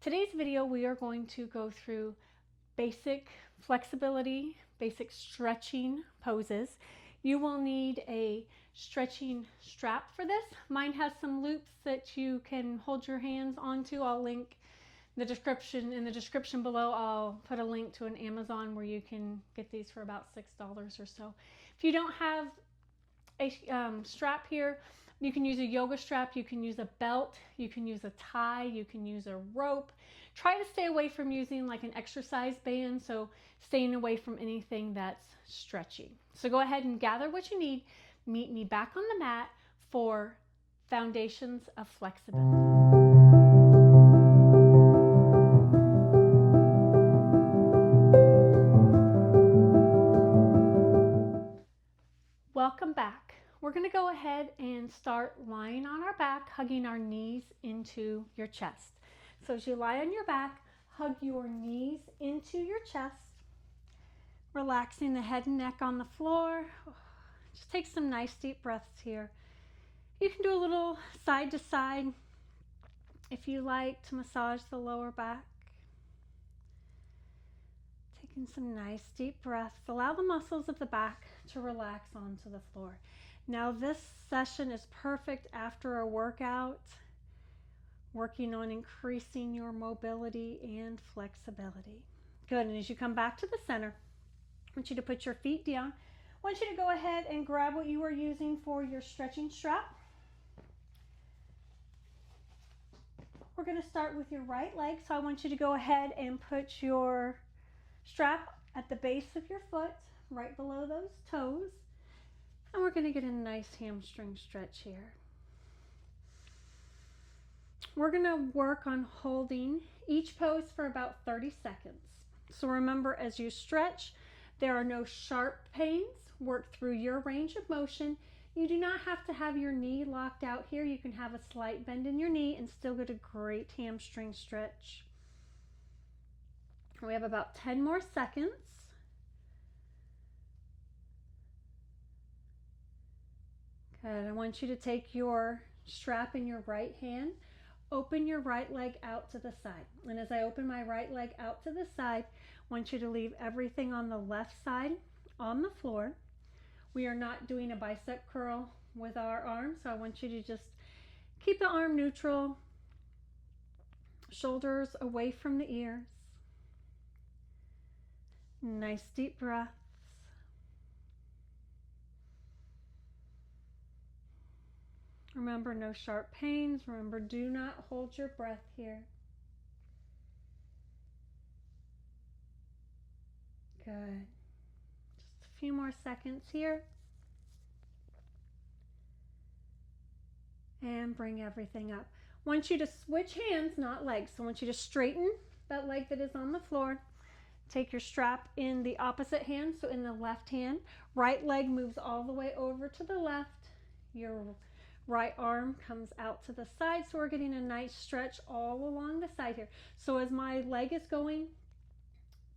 Today's video, we are going to go through basic flexibility, basic stretching poses. You will need a stretching strap for this. Mine has some loops that you can hold your hands onto. I'll link in the description below. I'll put a link to an Amazon where you can get these for about $6 or so. If you don't have a strap here, you can use a yoga strap, you can use a belt, you can use a tie, you can use a rope. Try to stay away from using like an exercise band, so staying away from anything that's stretchy. So go ahead and gather what you need. Meet me back on the mat for foundations of flexibility. Welcome back. We're going to go ahead and start lying on our back, hugging our knees into your chest. So as you lie on your back, hug your knees into your chest, relaxing the head and neck on the floor. Just take some nice deep breaths here. You can do a little side to side if you like to massage the lower back. Taking some nice deep breaths. Allow the muscles of the back to relax onto the floor. Now this session is perfect after a workout, working on increasing your mobility and flexibility. Good, and as you come back to the center, I want you to put your feet down. I want you to go ahead and grab what you are using for your stretching strap. We're going to start with your right leg, so I want you to go ahead and put your strap at the base of your foot, right below those toes. And we're going to get a nice hamstring stretch here. We're going to work on holding each pose for about 30 seconds. So remember, as you stretch, there are no sharp pains. Work through your range of motion. You do not have to have your knee locked out here. You can have a slight bend in your knee and still get a great hamstring stretch. We have about 10 more seconds. Good. I want you to take your strap in your right hand, open your right leg out to the side. And as I open my right leg out to the side, I want you to leave everything on the left side on the floor. We are not doing a bicep curl with our arm, so I want you to just keep the arm neutral, shoulders away from the ears. Nice deep breaths. Remember, no sharp pains. Remember, do not hold your breath here. Good. Just a few more seconds here. And bring everything up. I want you to switch hands, not legs. So I want you to straighten that leg that is on the floor. Take your strap in the opposite hand, so in the left hand. Right leg moves all the way over to the left. Your right arm comes out to the side, so we're getting a nice stretch all along the side here. So as my leg is going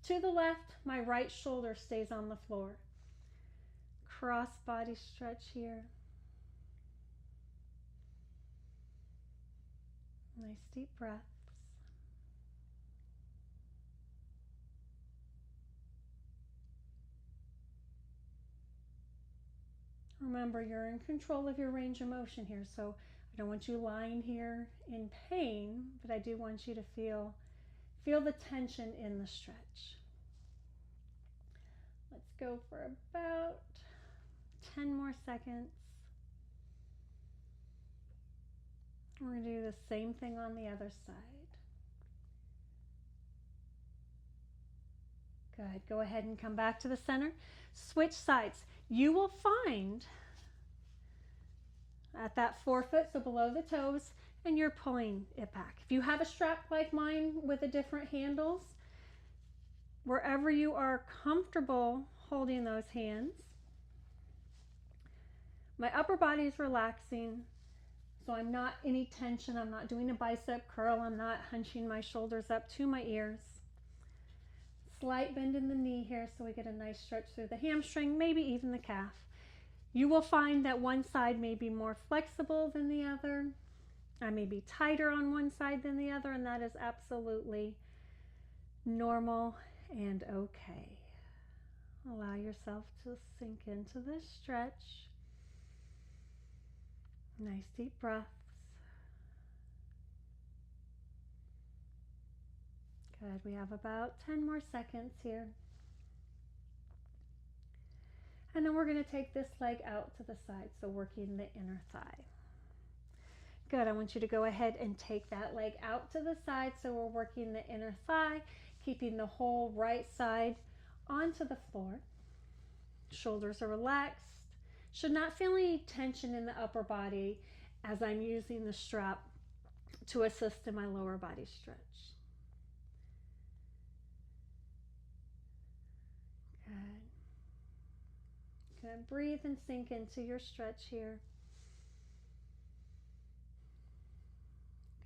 to the left, my right shoulder stays on the floor. Cross body stretch here. Nice deep breaths. Remember, you're in control of your range of motion here, so I don't want you lying here in pain, but I do want you to feel the tension in the stretch. Let's go for about 10 more seconds. We're going to do the same thing on the other side. Good. Go ahead and come back to the center. Switch sides. You will find at that forefoot, so below the toes, and you're pulling it back. If you have a strap like mine with the different handles, wherever you are comfortable holding those hands, my upper body is relaxing, so I'm not any tension. I'm not doing a bicep curl. I'm not hunching my shoulders up to my ears. Slight bend in the knee here, so we get a nice stretch through the hamstring, maybe even the calf. You will find that one side may be more flexible than the other. I may be tighter on one side than the other, and that is absolutely normal and okay. Allow yourself to sink into this stretch. Nice deep breaths. Good. We have about 10 more seconds here. And then we're going to take this leg out to the side, so working the inner thigh. Good. I want you to go ahead and take that leg out to the side, so we're working the inner thigh, keeping the whole right side onto the floor. Shoulders are relaxed. Should not feel any tension in the upper body as I'm using the strap to assist in my lower body stretch. Good. Good. Breathe and sink into your stretch here.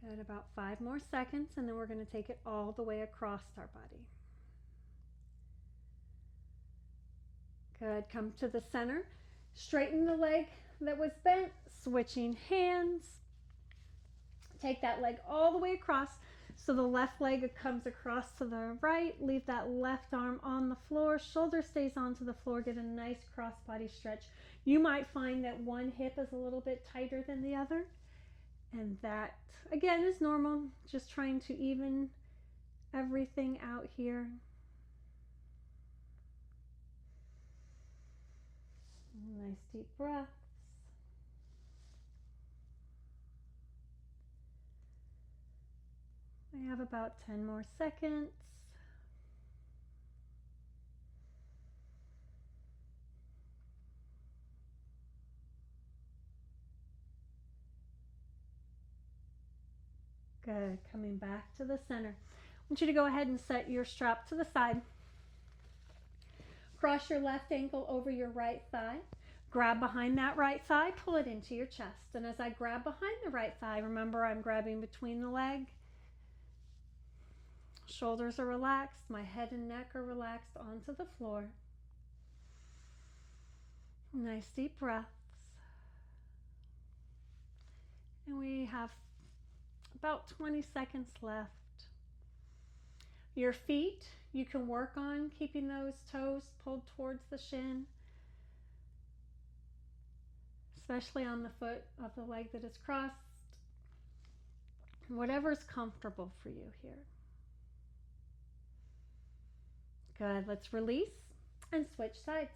Good. About 5 more seconds, and then we're going to take it all the way across our body. Good. Come to the center. Straighten the leg that was bent. Switching hands. Take that leg all the way across. So the left leg comes across to the right. Leave that left arm on the floor. Shoulder stays onto the floor. Get a nice cross body stretch. You might find that one hip is a little bit tighter than the other. And that, again, is normal. Just trying to even everything out here. Nice deep breaths. We have about 10 more seconds. Good. Coming back to the center. I want you to go ahead and set your strap to the side. Cross your left ankle over your right thigh. Grab behind that right thigh, pull it into your chest. And as I grab behind the right thigh, remember I'm grabbing between the leg. Shoulders are relaxed. My head and neck are relaxed onto the floor. Nice deep breaths. And we have about 20 seconds left. Your feet, you can work on keeping those toes pulled towards the shin, especially on the foot of the leg that is crossed. Whatever's comfortable for you here. Good. Let's release and switch sides.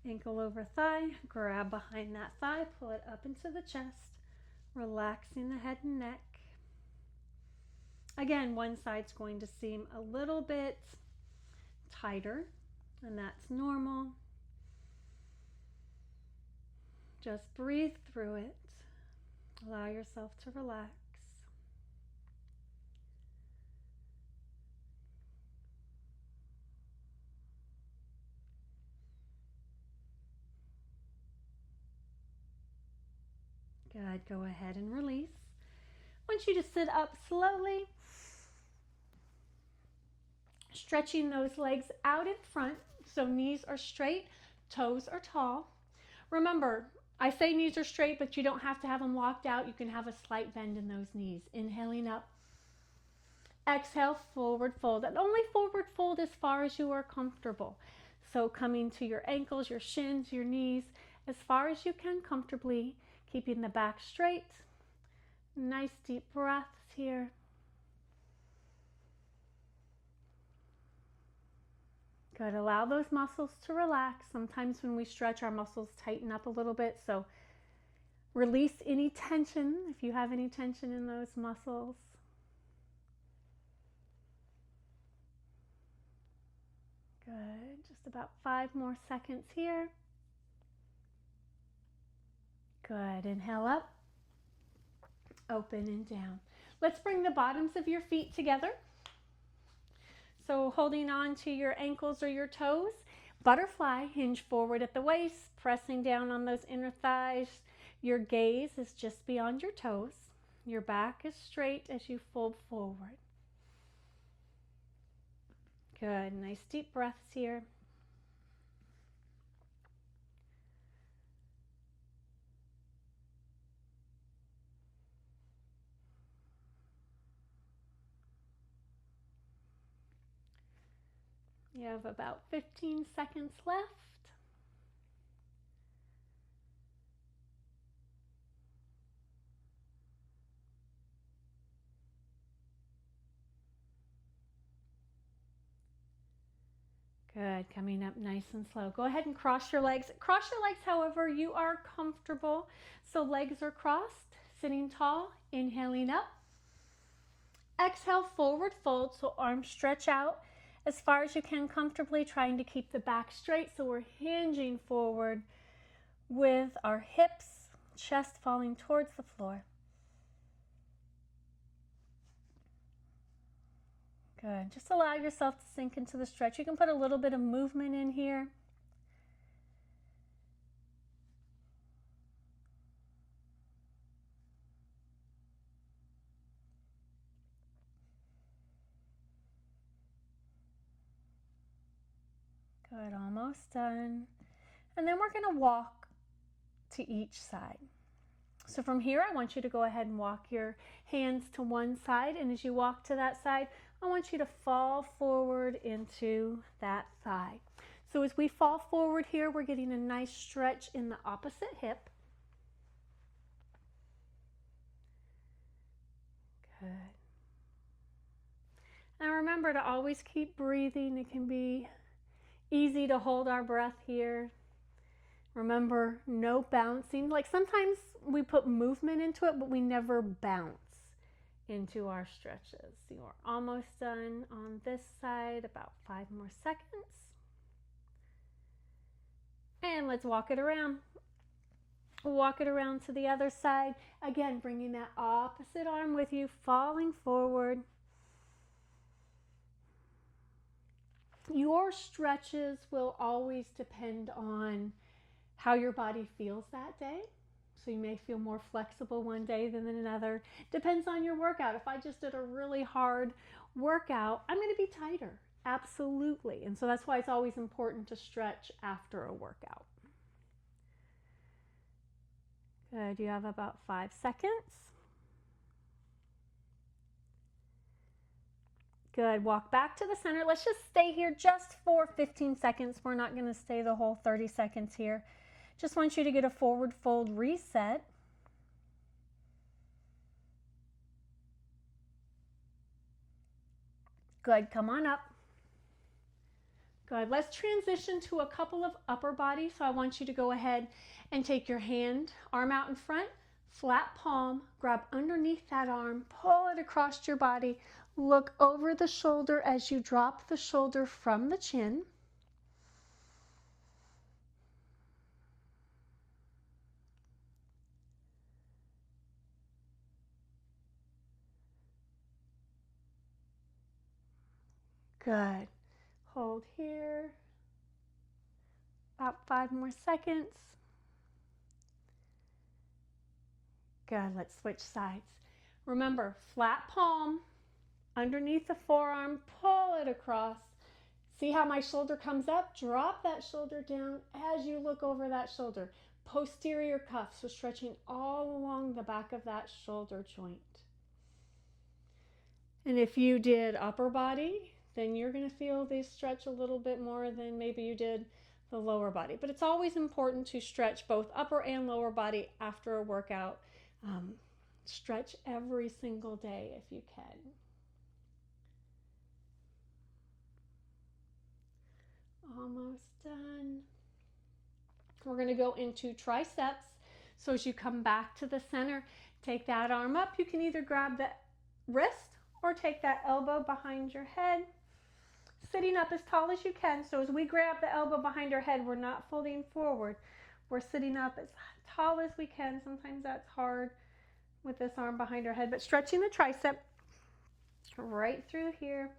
Ankle over thigh, grab behind that thigh, pull it up into the chest, relaxing the head and neck. Again, one side's going to seem a little bit tighter, and that's normal. Just breathe through it. Allow yourself to relax. Good. Go ahead and release. I want you to sit up slowly, stretching those legs out in front so knees are straight, toes are tall. Remember, I say knees are straight, but you don't have to have them locked out. You can have a slight bend in those knees. Inhaling up. Exhale, forward fold. And only forward fold as far as you are comfortable. So coming to your ankles, your shins, your knees, as far as you can comfortably, keeping the back straight. Nice deep breaths here. Good. Allow those muscles to relax. Sometimes when we stretch, our muscles tighten up a little bit. So release any tension if you have any tension in those muscles. Good. Just about 5 more seconds here. Good. Inhale up. Open and down. Let's bring the bottoms of your feet together. So holding on to your ankles or your toes, butterfly, hinge forward at the waist, pressing down on those inner thighs. Your gaze is just beyond your toes. Your back is straight as you fold forward. Good. Nice deep breaths here. You have about 15 seconds left. Good, coming up nice and slow. Go ahead and cross your legs. Cross your legs however you are comfortable. So legs are crossed, sitting tall, inhaling up. Exhale, forward fold, so arms stretch out as far as you can comfortably, trying to keep the back straight. So we're hinging forward with our hips, chest falling towards the floor. Good. Just allow yourself to sink into the stretch. You can put a little bit of movement in here. Good, almost done. And then we're going to walk to each side. So from here, I want you to go ahead and walk your hands to one side. And as you walk to that side, I want you to fall forward into that thigh. So as we fall forward here, we're getting a nice stretch in the opposite hip. Good. Now remember to always keep breathing. It can be easy to hold our breath here. Remember, no bouncing. Like sometimes we put movement into it, but we never bounce into our stretches. You're almost done on this side, about 5 more seconds. And let's walk it around. Walk it around to the other side. Again, bringing that opposite arm with you, falling forward. Your stretches will always depend on how your body feels that day. So you may feel more flexible one day than another. Depends on your workout. If I just did a really hard workout, I'm going to be tighter. Absolutely. And so that's why it's always important to stretch after a workout. Good. You have about 5 seconds. Good. Walk back to the center. Let's just stay here just for 15 seconds. We're not going to stay the whole 30 seconds here. Just want you to get a forward fold reset. Good. Come on up. Good. Let's transition to a couple of upper body. So I want you to go ahead and take your hand, arm out in front, flat palm, grab underneath that arm, pull it across your body, look over the shoulder as you drop the shoulder from the chin. Good. Hold here. About 5 more seconds. Good. Let's switch sides. Remember, flat palm underneath the forearm, pull it across. See how my shoulder comes up? Drop that shoulder down as you look over that shoulder. Posterior cuff, so stretching all along the back of that shoulder joint. And if you did upper body, then you're going to feel they stretch a little bit more than maybe you did the lower body. But it's always important to stretch both upper and lower body after a workout. Stretch every single day if you can. Almost done. We're going to go into triceps. So as you come back to the center, take that arm up. You can either grab the wrist or take that elbow behind your head. Sitting up as tall as you can. So as we grab the elbow behind our head, we're not folding forward. We're sitting up as tall as we can. Sometimes that's hard with this arm behind our head, but stretching the tricep right through here.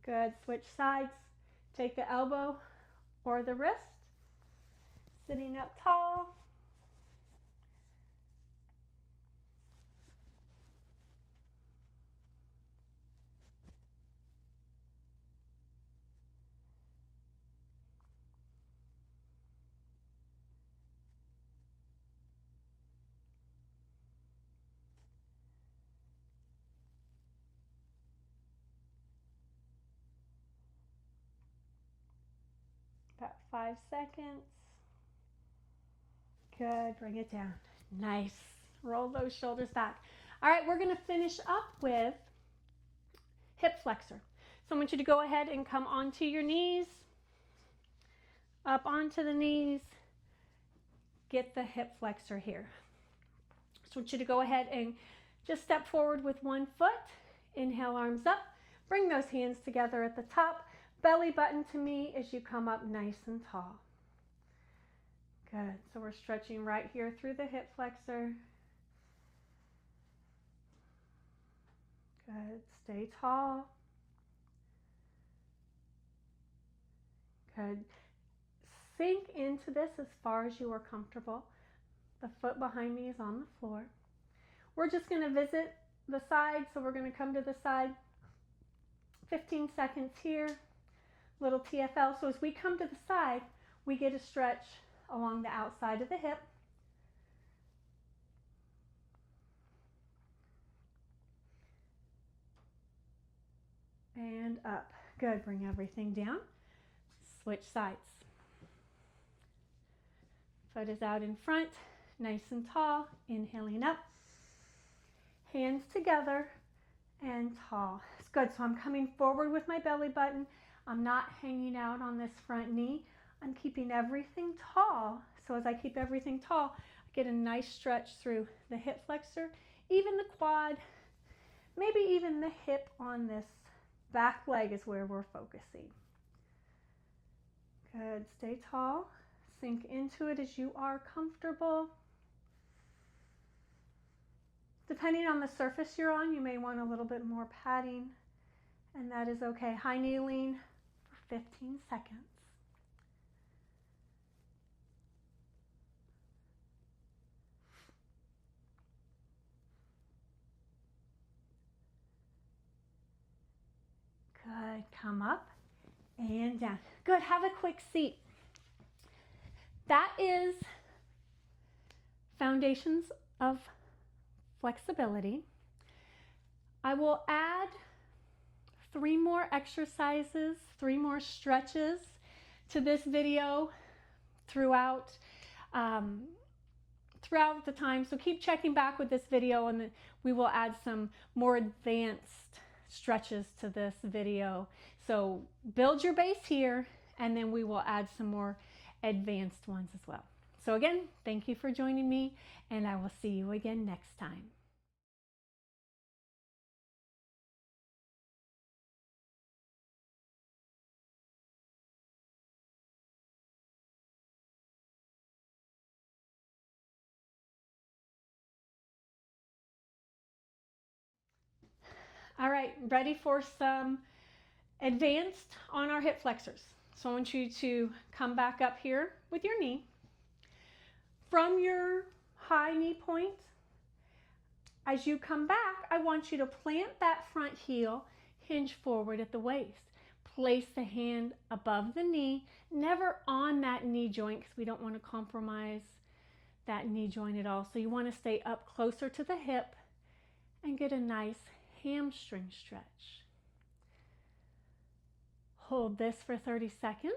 Good. Switch sides. Take the elbow or the wrist. Sitting up tall. Got 5 seconds. Good, bring it down. Nice. Roll those shoulders back. All right, we're gonna finish up with hip flexor. So I want you to go ahead and come onto your knees, up onto the knees, get the hip flexor here. So I want you to go ahead and just step forward with one foot, inhale, arms up, bring those hands together at the top, belly button to me as you come up nice and tall. Good, so we're stretching right here through the hip flexor. Good, stay tall. Good, sink into this as far as you are comfortable. The foot behind me is on the floor. We're just going to visit the side, so we're going to come to the side. 15 seconds here, little TFL. So as we come to the side, we get a stretch along the outside of the hip. And up. Good, bring everything down. Switch sides. Foot is out in front, nice and tall, inhaling up. Hands together and tall. It's good. So I'm coming forward with my belly button. I'm not hanging out on this front knee. I'm keeping everything tall. So as I keep everything tall, I get a nice stretch through the hip flexor, even the quad, maybe even the hip on this back leg is where we're focusing. Good. Stay tall. Sink into it as you are comfortable. Depending on the surface you're on, you may want a little bit more padding, and that is okay. High kneeling for 15 seconds. Good, come up and down. Good, have a quick seat. That is foundations of flexibility. I will add 3 more exercises, 3 more stretches to this video throughout the time. So keep checking back with this video, and we will add some more advanced stretches to this video. So build your base here, and then we will add some more advanced ones as well. So again, thank you for joining me, and I will see you again next time. All right, ready for some advanced on our hip flexors. So I want you to come back up here with your knee. From your high knee point, as you come back, I want you to plant that front heel, hinge forward at the waist. Place the hand above the knee, never on that knee joint because we don't want to compromise that knee joint at all. So you want to stay up closer to the hip and get a nice hamstring stretch. Hold this for 30 seconds.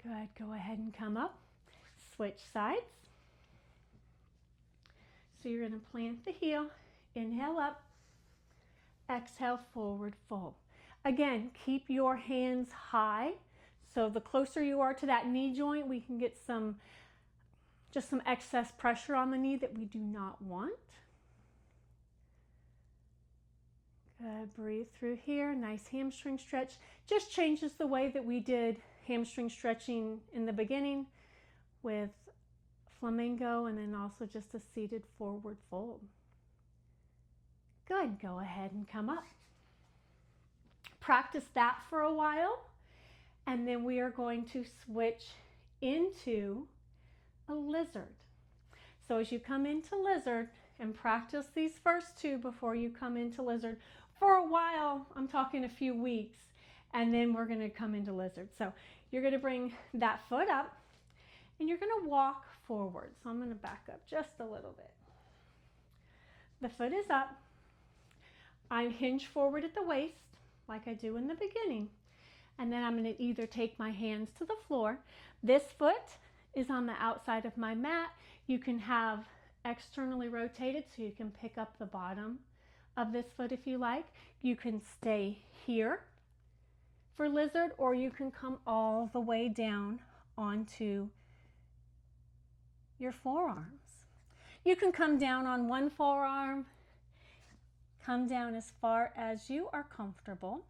Good, go ahead and come up. Switch sides. So you're going to plant the heel, inhale up, exhale, forward fold. Again, keep your hands high. So the closer you are to that knee joint, we can get just some excess pressure on the knee that we do not want. Good, breathe through here, nice hamstring stretch. Just changes the way that we did hamstring stretching in the beginning with flamingo and then also just a seated forward fold. Good, go ahead and come up. Practice that for a while, and then we are going to switch into a lizard. So as you come into lizard, and practice these first 2 before you come into lizard for a while, I'm talking a few weeks, and then we're going to come into lizard. So you're going to bring that foot up and you're going to walk forward. So I'm going to back up just a little bit. The foot is up. I hinge forward at the waist like I do in the beginning. And then I'm going to either take my hands to the floor. This foot is on the outside of my mat. You can have externally rotated so you can pick up the bottom of this foot if you like. You can stay here for lizard, or you can come all the way down onto your forearms. You can come down on one forearm, come down as far as you are comfortable.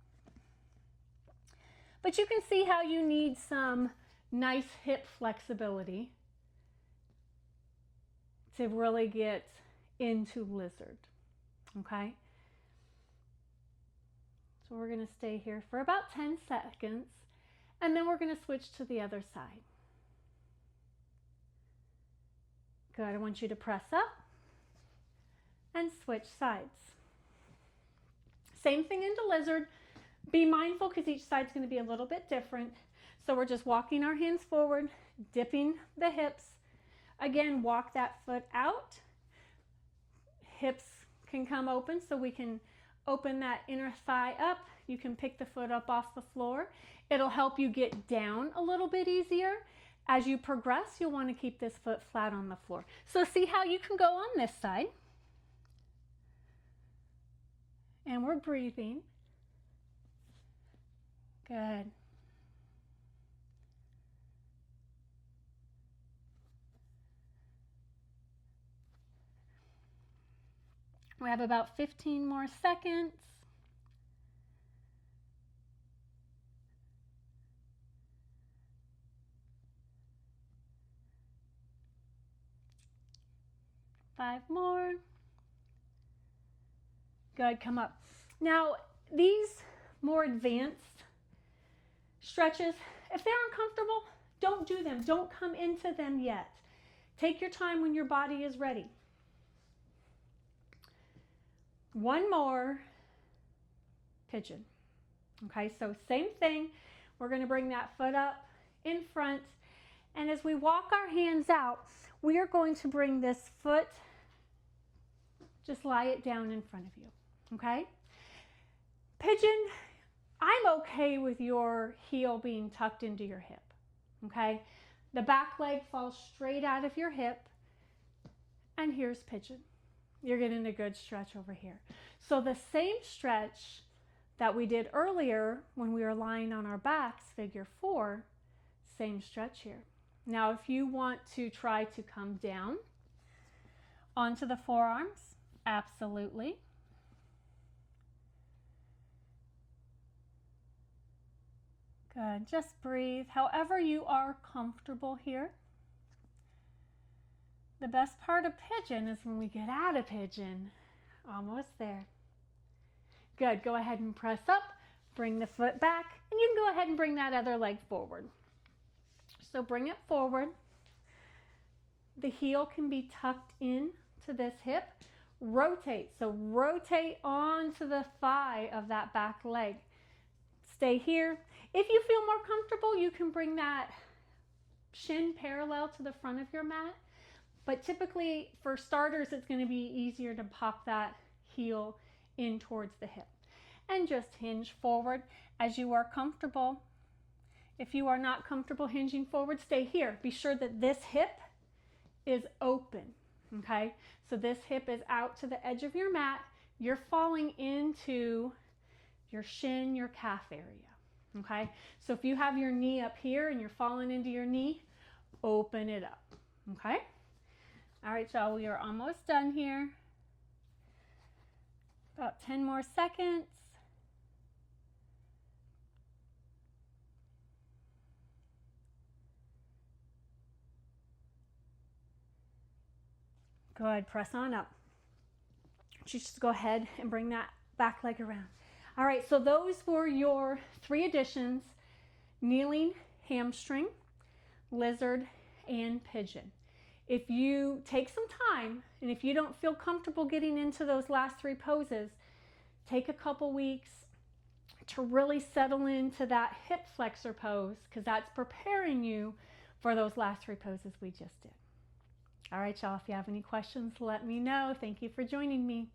But you can see how you need some nice hip flexibility to really get into lizard, okay? So we're going to stay here for about 10 seconds, and then we're going to switch to the other side. Good, I want you to press up and switch sides. Same thing into lizard. Be mindful because each side's going to be a little bit different. So we're just walking our hands forward, dipping the hips. Again, walk that foot out. Hips can come open so we can open that inner thigh up. You can pick the foot up off the floor. It'll help you get down a little bit easier. As you progress, you'll want to keep this foot flat on the floor. So see how you can go on this side. And we're breathing. Good. We have about 15 more seconds. Five more. Good, come up. Now, these more advanced stretches, if they're uncomfortable, don't do them. Don't come into them yet. Take your time when your body is ready. One more pigeon. Okay, so same thing. We're going to bring that foot up in front. And as we walk our hands out, we are going to bring this foot, just lie it down in front of you. Okay? Pigeon, I'm okay with your heel being tucked into your hip. Okay? The back leg falls straight out of your hip. And here's pigeon. You're getting a good stretch over here. So the same stretch that we did earlier when we were lying on our backs, figure 4, same stretch here. Now, if you want to try to come down onto the forearms, absolutely. Good. Just breathe however you are comfortable here. The best part of pigeon is when we get out of pigeon. Almost there. Good. Go ahead and press up. Bring the foot back. And you can go ahead and bring that other leg forward. So bring it forward. The heel can be tucked in to this hip. Rotate. So rotate onto the thigh of that back leg. Stay here. If you feel more comfortable, you can bring that shin parallel to the front of your mat. But typically, for starters, it's going to be easier to pop that heel in towards the hip. And just hinge forward as you are comfortable. If you are not comfortable hinging forward, stay here. Be sure that this hip is open, okay? So this hip is out to the edge of your mat. You're falling into your shin, your calf area, okay? So if you have your knee up here and you're falling into your knee, open it up, okay? All right, y'all, we are almost done here. About 10 more seconds. Good, press on up. Just go ahead and bring that back leg around. All right, so those were your 3 additions: kneeling, hamstring, lizard, and pigeon. If you take some time, and if you don't feel comfortable getting into those last 3 poses, take a couple weeks to really settle into that hip flexor pose, because that's preparing you for those last 3 poses we just did. All right, y'all, if you have any questions, let me know. Thank you for joining me.